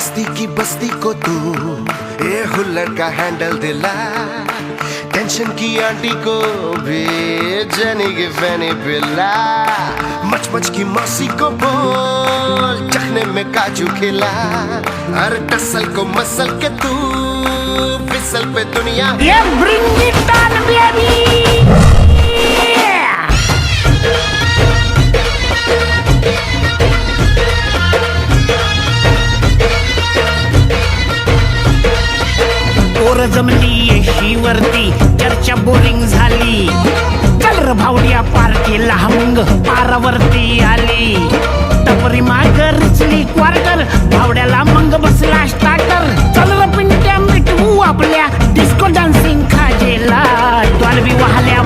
मस्ती की बस्ती को तू ये हुल्लड़ का हैंडल दिला, टेंशन की आंटी को भी जनी की फैनी पिला, मच मच की मौसी को बोल चखने में काजू खिला, हर टसल को मसल के तू फिसल पे दुनिया bring it on baby. पोर जमली येशीवरती चर्चा बोरिंग झाली, चल र भावड्या पार्टीला मग पारावरती आली, टपरी माग रिचली क्वार्टर भावड्याला मग बसला स्टार्टर, चल र पिंट्या मिटवू आपल्या डिस्को डान्सिंग खाजेला, डॉल्बी वाहल्या